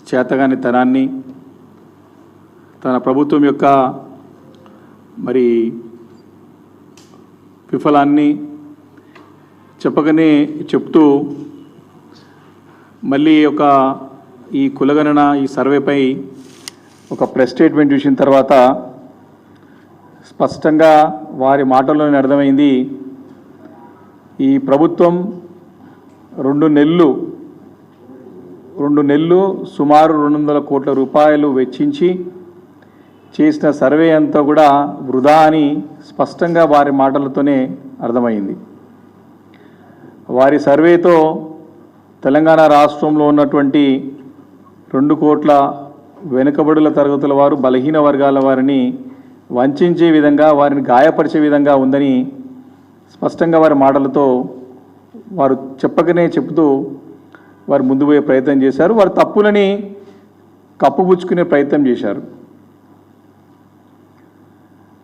చేతగాని తనాన్ని తన ప్రభుత్వం యొక్క మరి విఫలాన్ని చెప్పకనే చెప్తూ మళ్ళీ ఈ కులగణన ఈ సర్వేపై ఒక ప్రెస్ స్టేట్మెంట్ చూసిన తర్వాత స్పష్టంగా వారి మాటల్లోనే అర్థమైంది. ఈ ప్రభుత్వం రెండు నెలలు సుమారు 200 కోట్ల రూపాయలు వెచ్చించి చేసిన సర్వే అంతా కూడా వృధా అని స్పష్టంగా వారి మాటలతోనే అర్థమైంది. వారి సర్వేతో తెలంగాణ రాష్ట్రంలో ఉన్నటువంటి 2 కోట్ల వెనుకబడుల తరగతుల వారు, బలహీన వర్గాల వారిని వంచే విధంగా, వారిని గాయపరిచే విధంగా ఉందని స్పష్టంగా వారి మాటలతో వారు చెప్పకనే చెప్తూ వారు ముందు పోయే ప్రయత్నం చేశారు. వారు తప్పులని కప్పుపుచ్చుకునే ప్రయత్నం చేశారు.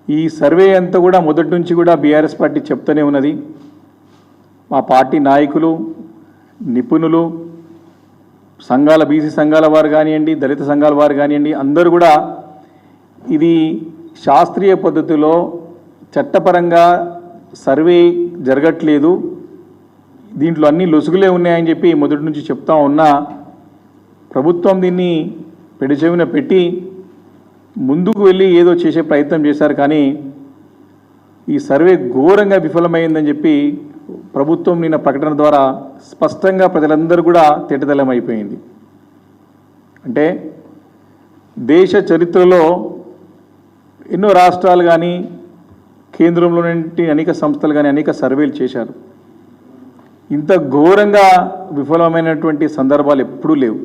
ఈ సర్వే అంతా కూడా మొదటి నుంచి కూడా బీఆర్ఎస్ పార్టీ చెప్తూనే ఉన్నది. మా పార్టీ నాయకులు, నిపుణులు, సంఘాల, బీసీ సంఘాల వారు కానివ్వండి, దళిత సంఘాల వారు కానివ్వండి, అందరూ కూడా ఇది శాస్త్రీయ పద్ధతిలో చట్టపరంగా సర్వే జరగట్లేదు, దీంట్లో అన్ని లొసుగులే ఉన్నాయని చెప్పి మొదటి నుంచి చెప్తా ఉన్నా ప్రభుత్వం దీన్ని పెడిచెవిన పెట్టి ముందుకు వెళ్ళి ఏదో చేసే ప్రయత్నం చేశారు. కానీ ఈ సర్వే ఘోరంగా విఫలమైందని చెప్పి ప్రభుత్వం నిన్న ప్రకటన ద్వారా స్పష్టంగా ప్రజలందరూ కూడా తేటతెల్లమైపోయింది. అంటే దేశ చరిత్రలో ఎన్నో రాష్ట్రాలు కానీ, కేంద్రంలోని అనేక సంస్థలు కానీ అనేక సర్వేలు చేశారు. ఇంత ఘోరంగా విఫలమైనటువంటి సందర్భాలు ఎప్పుడూ లేవు.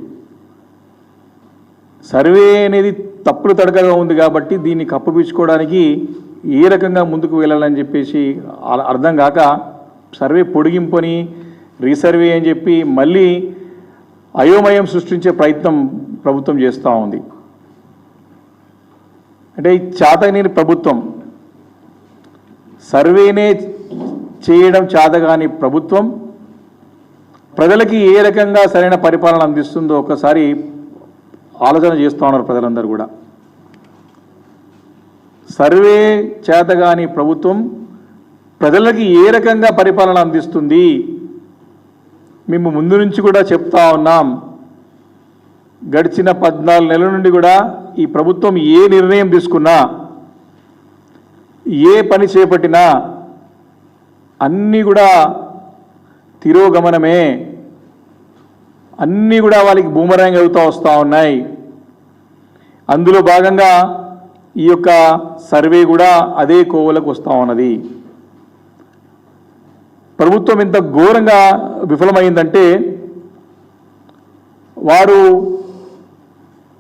సర్వే అనేది తప్పులు తడకగా ఉంది కాబట్టి దీన్ని కప్పుపించుకోవడానికి ఏ రకంగా ముందుకు వెళ్ళాలని చెప్పేసి అర్థం కాక సర్వే పొడిగింపుని రీసర్వే అని చెప్పి మళ్ళీ అయోమయం సృష్టించే ప్రయత్నం ప్రభుత్వం చేస్తూ ఉంది. అంటే ఈ చేతగాని ప్రభుత్వం, సర్వేనే చేయడం చేతగాని ప్రభుత్వం ప్రజలకి ఏ రకంగా సరైన పరిపాలన అందిస్తుందో ఒకసారి ఆలోచన చేస్తూ ఉన్నారు ప్రజలందరూ కూడా. సర్వే చేతగాని ప్రభుత్వం ప్రజలకి ఏ రకంగా పరిపాలన అందిస్తుంది మేము ముందు నుంచి కూడా చెప్తా ఉన్నాం. గడిచిన 14 నెలల నుండి కూడా ఈ ప్రభుత్వం ఏ నిర్ణయం తీసుకున్నా, ఏ పని చేపట్టినా అన్నీ కూడా తిరోగమనమే, అన్నీ కూడా వాళ్ళకి బూమరాంగ్ అవుతూ వస్తూ ఉన్నాయి. అందులో భాగంగా ఈ యొక్క సర్వే కూడా అదే కోవలకు వస్తూ ఉన్నది. ప్రభుత్వం ఇంత ఘోరంగా విఫలమైందంటే వారు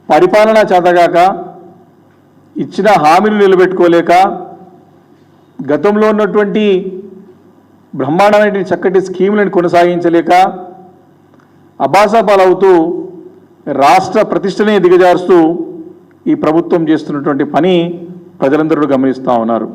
పరిపాలన చేతగాక, ఇచ్చిన హామీలు నిలబెట్టుకోలేక, గతంలో ఉన్నటువంటి బ్రహ్మాండమైన చక్కటి స్కీములను కొనసాగించలేక అబాసాపాలవుతూ రాష్ట్ర ప్రతిష్టనే దిగజారుస్తూ ఈ ప్రభుత్వం చేస్తున్నటువంటి పని ప్రజలందరూ గమనిస్తూ ఉన్నారు.